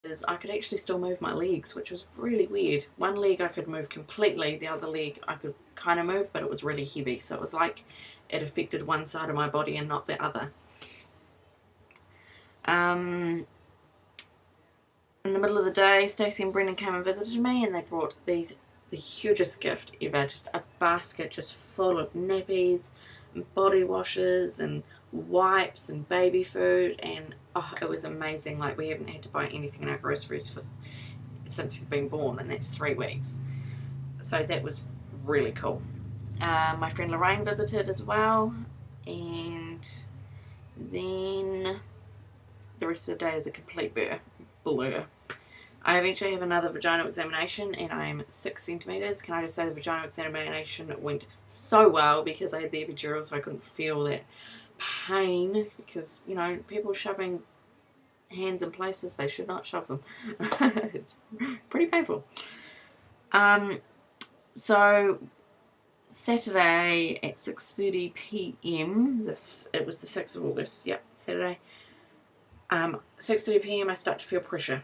is I could actually still move my legs, which was really weird. One leg I could move completely, the other leg I could kind of move, but it was really heavy. So it was like it affected one side of my body and not the other. In the middle of the day, Stacey and Brendan came and visited me, and they brought the hugest gift ever, just a basket just full of nappies and body washes and wipes and baby food, and oh, it was amazing. Like, we haven't had to buy anything in our groceries since he's been born, and that's 3 weeks. So that was really cool. My friend Lorraine visited as well, and then the rest of the day is a complete blur. I eventually have another vaginal examination, and I am 6 centimetres. Can I just say the vaginal examination went so well because I had the epidural, so I couldn't feel that pain, because, you know, people shoving hands in places they should not shove them. It's pretty painful. So Saturday at 6:30 p.m. It was the 6th of August. Yep, Saturday. 6:30 p.m. I start to feel pressure.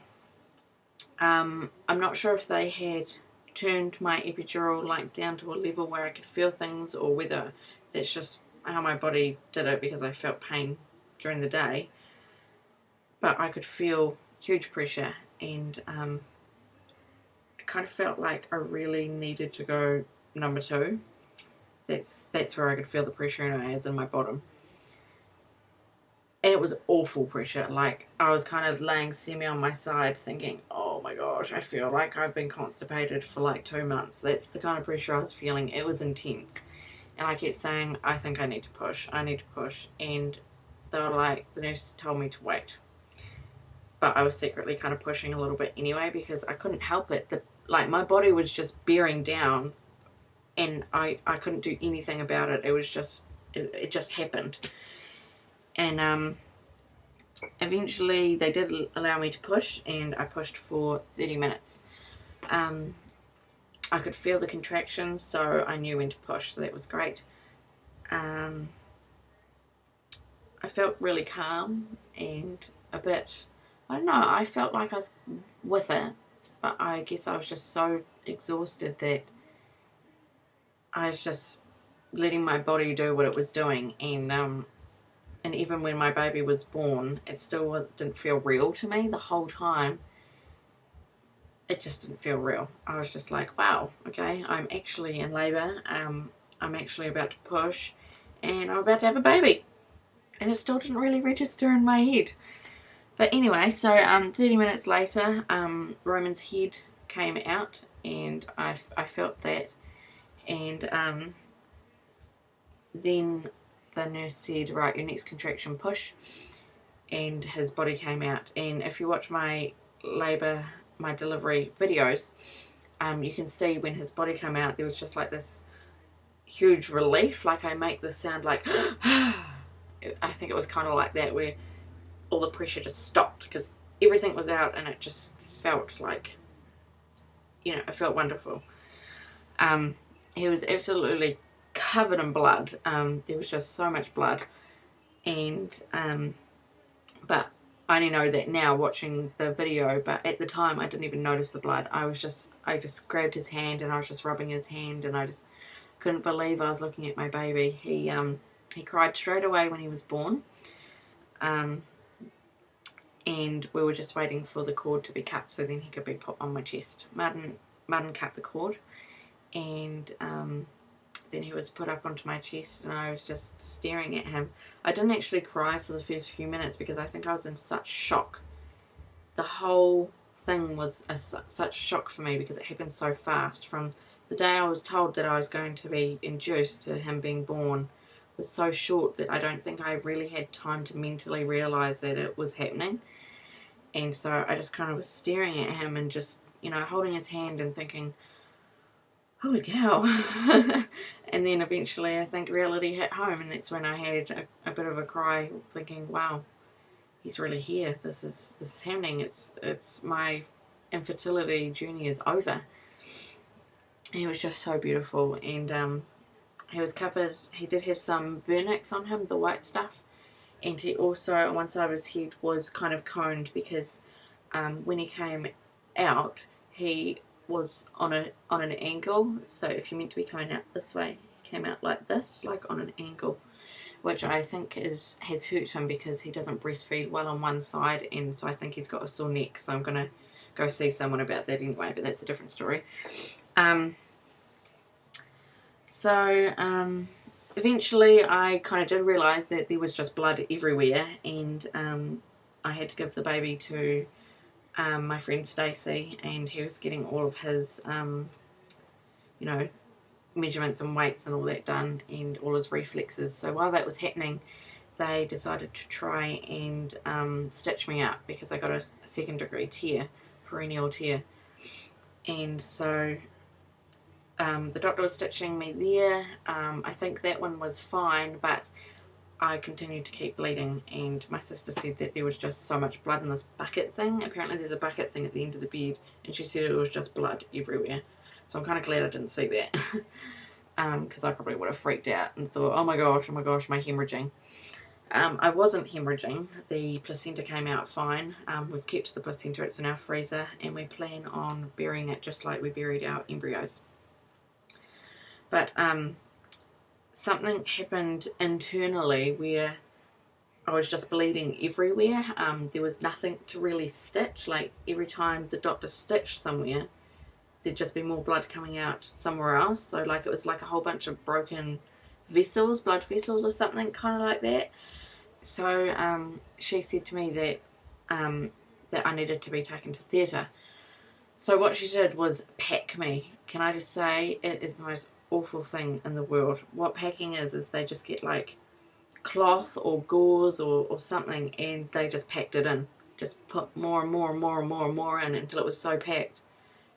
I'm not sure if they had turned my epidural like down to a level where I could feel things, or whether that's just how my body did it because I felt pain during the day. But I could feel huge pressure, and I kind of felt like I really needed to go number 2. That's where I could feel the pressure in my bottom. And it was awful pressure. Like, I was kind of laying semi on my side thinking, oh my gosh, I feel like I've been constipated for like 2 months. That's the kind of pressure I was feeling. It was intense. And I kept saying, I think I need to push. I need to push. And they were like, the nurse told me to wait. But I was secretly kind of pushing a little bit anyway because I couldn't help it. Like, my body was just bearing down, and I couldn't do anything about it. It was just, it just happened. And eventually they did allow me to push, and I pushed for 30 minutes. I could feel the contractions, so I knew when to push, so that was great. I felt really calm and a bit, I don't know, I felt like I was with it, but I guess I was just so exhausted that I was just letting my body do what it was doing. And even when my baby was born, it still didn't feel real to me the whole time. It just didn't feel real. I was just like, wow, okay, I'm actually in labour. I'm actually about to push, and I'm about to have a baby. And it still didn't really register in my head. But anyway, so 30 minutes later, Roman's head came out, and I felt that. And then the nurse said, right, your next contraction, push. And his body came out. And if you watch my labour, my delivery videos, you can see when his body came out, there was just like this huge relief. Like, I make this sound like, I think it was kind of like that, where all the pressure just stopped because everything was out, and it just felt like, you know, it felt wonderful. He was absolutely covered in blood. There was just so much blood, and but I only know that now watching the video, but at the time I didn't even notice the blood. I just grabbed his hand, and I was just rubbing his hand, and I just couldn't believe I was looking at my baby. He cried straight away when he was born, and we were just waiting for the cord to be cut so then he could be put on my chest. Martin cut the cord, and then he was put up onto my chest, and I was just staring at him. I didn't actually cry for the first few minutes because I think I was in such shock. The whole thing was such shock for me because it happened so fast. From the day I was told that I was going to be induced to him being born was so short that I don't think I really had time to mentally realise that it was happening. And so I just kind of was staring at him and just, you know, holding his hand and thinking, holy cow. And then eventually I think reality hit home, and that's when I had a bit of a cry thinking, wow, he's really here. This is happening. It's my infertility journey is over. He was just so beautiful, and he was covered. He did have some vernix on him, the white stuff, and he also, on one side of his head, was kind of coned because when he came out, he was on an angle. So if you're meant to be coming out this way, he came out like this, like on an angle, which I think has hurt him because he doesn't breastfeed well on one side, and so I think he's got a sore neck. So I'm gonna go see someone about that anyway, but that's a different story. Eventually I kind of did realise that there was just blood everywhere, and I had to give the baby to my friend Stacey, and he was getting all of his, you know, measurements and weights and all that done, and all his reflexes. So while that was happening, they decided to try and stitch me up because I got a second degree tear, perennial tear. And so the doctor was stitching me there. I think that one was fine, but I continued to keep bleeding, and my sister said that there was just so much blood in this bucket thing. Apparently there's a bucket thing at the end of the bed, and she said it was just blood everywhere. So I'm kind of glad I didn't see that, because I probably would have freaked out and thought, oh my gosh, my hemorrhaging. I wasn't hemorrhaging. The placenta came out fine. We've kept the placenta, it's in our freezer, and we plan on burying it just like we buried our embryos. But something happened internally where I was just bleeding everywhere. There was nothing to really stitch. Like every time the doctor stitched somewhere, there'd just be more blood coming out somewhere else. So like it was like a whole bunch of broken vessels, blood vessels or something, kind of like that. So she said to me that that I needed to be taken to theatre. So what she did was pack me. Can I just say, it is the most awful thing in the world. What packing is they just get like cloth or gauze or something, and they just packed it in. Just put more and more and more and more and more in until it was so packed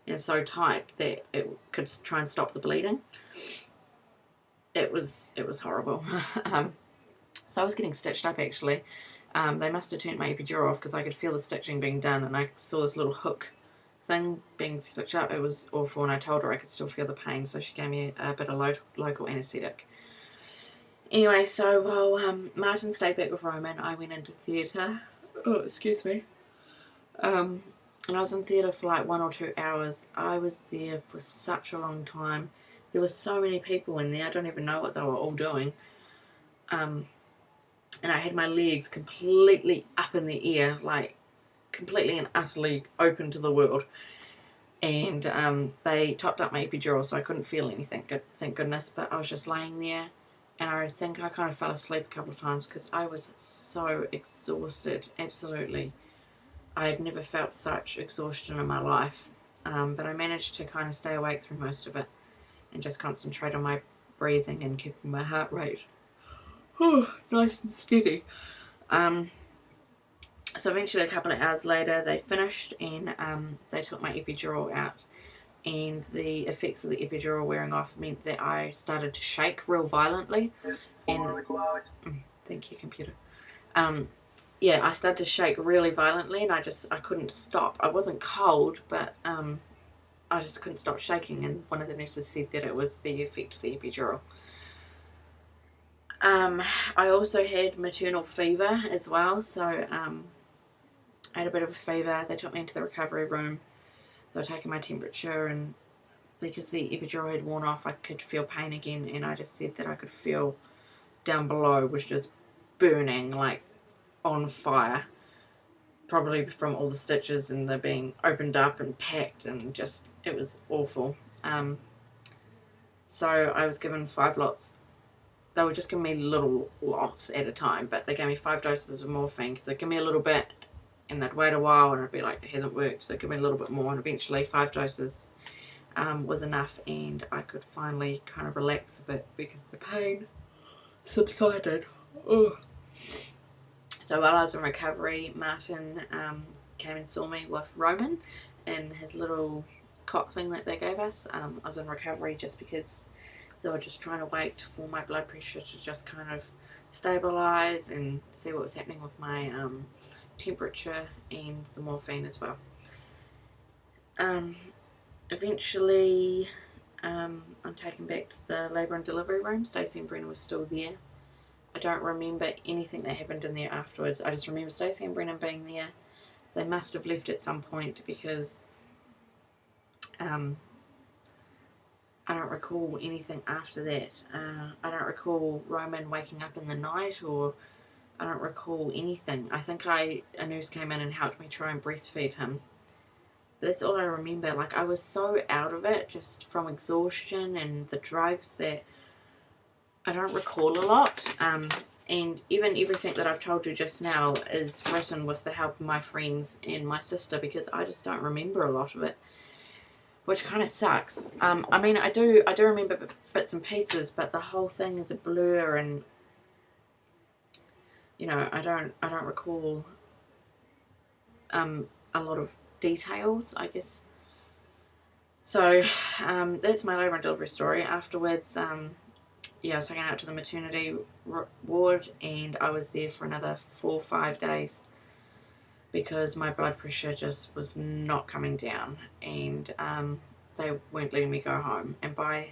and so tight that it could try and stop the bleeding. It was horrible. So I was getting stitched up actually. They must have turned my epidural off because I could feel the stitching being done, and I saw this little hook thing being stitched up. It was awful, and I told her I could still feel the pain, so she gave me a bit of local anaesthetic. Anyway, so while Martin stayed back with Roman, I went into theatre. Oh, excuse me. And I was in theatre for like 1 or 2 hours. I was there for such a long time. There were so many people in there. I don't even know what they were all doing. And I had my legs completely up in the air, like completely and utterly open to the world. And they topped up my epidural, so I couldn't feel anything, thank goodness. But I was just laying there, and I think I kind of fell asleep a couple of times because I was so exhausted, absolutely. I had never felt such exhaustion in my life. But I managed to kind of stay awake through most of it and just concentrate on my breathing and keeping my heart rate nice and steady. So eventually, a couple of hours later, they finished, and they took my epidural out. And the effects of the epidural wearing off meant that I started to shake real violently. And thank you, computer. Yeah, I started to shake really violently, and I couldn't stop. I wasn't cold, but I just couldn't stop shaking. And one of the nurses said that it was the effect of the epidural. I also had maternal fever as well, so I had a bit of a fever. They took me into the recovery room. They were taking my temperature, and because the epidural had worn off, I could feel pain again, and I just said that I could feel down below was just burning, like on fire, probably from all the stitches and they're being opened up and packed, and just, it was awful. So I was given 5 lots. They were just giving me little lots at a time, but they gave me 5 doses of morphine because they'd give me a little bit and they'd wait a while and I'd be like, it hasn't worked, so they'd give me a little bit more, and eventually 5 doses was enough, and I could finally kind of relax a bit because the pain subsided. Ugh. So while I was in recovery, Martin came and saw me with Roman in his little cot thing that they gave us. I was in recovery just because they were just trying to wait for my blood pressure to just kind of stabilise and see what was happening with my temperature and the morphine as well. Eventually, I'm taken back to the labour and delivery room. Stacey and Brennan were still there. I don't remember anything that happened in there afterwards. I just remember Stacey and Brennan being there. they must have left at some point, because I don't recall anything after that. I don't recall Roman waking up in the night, or I don't recall anything. I think a nurse came in and helped me try and breastfeed him. That's all I remember. Like, I was so out of it just from exhaustion and the drugs that I don't recall a lot. And even everything that I've told you just now is written with the help of my friends and my sister, because I just don't remember a lot of it, which kind of sucks. I mean, I do remember bits and pieces, but the whole thing is a blur, and you know, I don't recall a lot of details, I guess. So that's my labour and delivery story. Afterwards, yeah, I was taken out to the maternity ward, and I was there for another 4 or 5 days because my blood pressure just was not coming down, and they weren't letting me go home. And by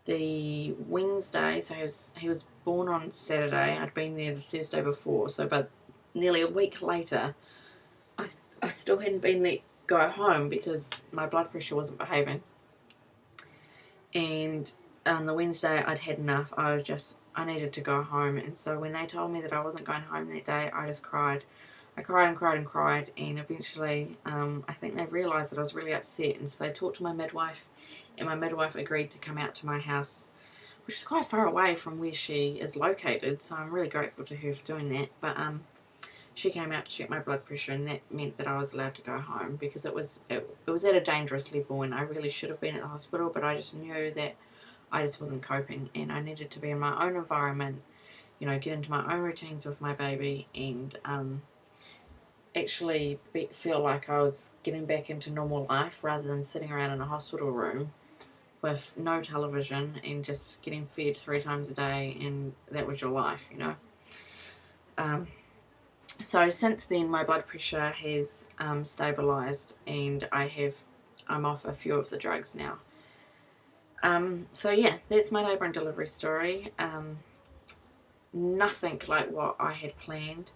the Wednesday, so he was born on Saturday, I'd been there the Thursday before, so but nearly a week later, I still hadn't been let go home because my blood pressure wasn't behaving. And on the Wednesday, I'd had enough. I needed to go home. And so when they told me that I wasn't going home that day, I just cried. I cried and cried and cried, and eventually I think they realised that I was really upset, and so they talked to my midwife, and my midwife agreed to come out to my house, which is quite far away from where she is located, so I'm really grateful to her for doing that. But she came out to check my blood pressure, and that meant that I was allowed to go home, because it was at a dangerous level, and I really should have been at the hospital, but I just knew that I just wasn't coping, and I needed to be in my own environment, you know, get into my own routines with my baby, and actually feel like I was getting back into normal life, rather than sitting around in a hospital room with no television and just getting fed 3 times a day, and that was your life, you know. So since then, my blood pressure has stabilised, and I'm off a few of the drugs now. So yeah, that's my labour and delivery story. Nothing like what I had planned,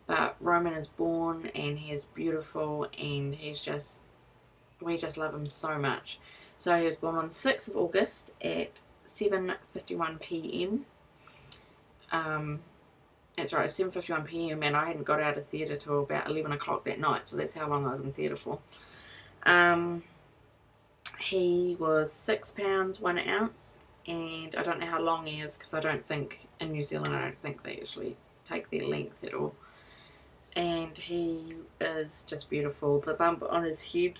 but Roman is born, and he is beautiful, and we just love him so much. So he was born on 6th of August at 7:51 p.m. That's right, 7:51 p.m. and I hadn't got out of theatre till about 11 o'clock that night, so that's how long I was in theatre for. He was 6 pounds 1 ounce, and I don't know how long he is, because I don't think in New Zealand, I don't think they actually take their length at all. And he is just beautiful. The bump on his head,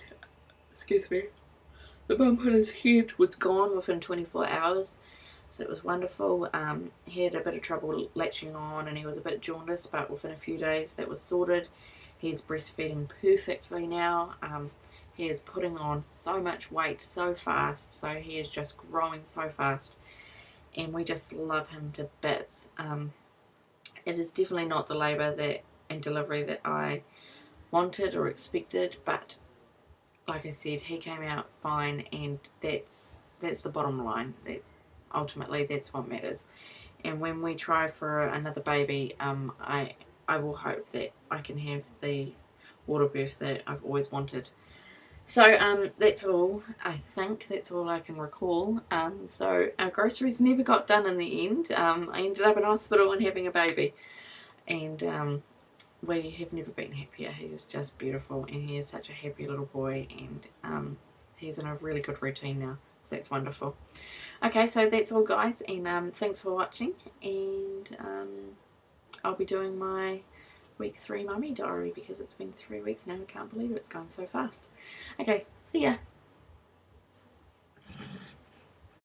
the bump on his head was gone within 24 hours, so it was wonderful. He had a bit of trouble latching on, and he was a bit jaundiced, but within a few days that was sorted. He's breastfeeding perfectly now. He is putting on so much weight so fast, so he is just growing so fast, and we just love him to bits. It is definitely not the labour and delivery that I wanted or expected, but like I said, he came out fine, and that's the bottom line. That ultimately, that's what matters. And when we try for another baby, I will hope that I can have the water birth that I've always wanted. So that's all. I think that's all I can recall. So our groceries never got done in the end. I ended up in hospital and having a baby, and we have never been happier. He's just beautiful, and he is such a happy little boy, and he's in a really good routine now, so that's wonderful. Okay, so that's all, guys, and thanks for watching, and I'll be doing my week 3 mummy diary, because it's been 3 weeks now. I can't believe it's gone so fast. Okay, see ya.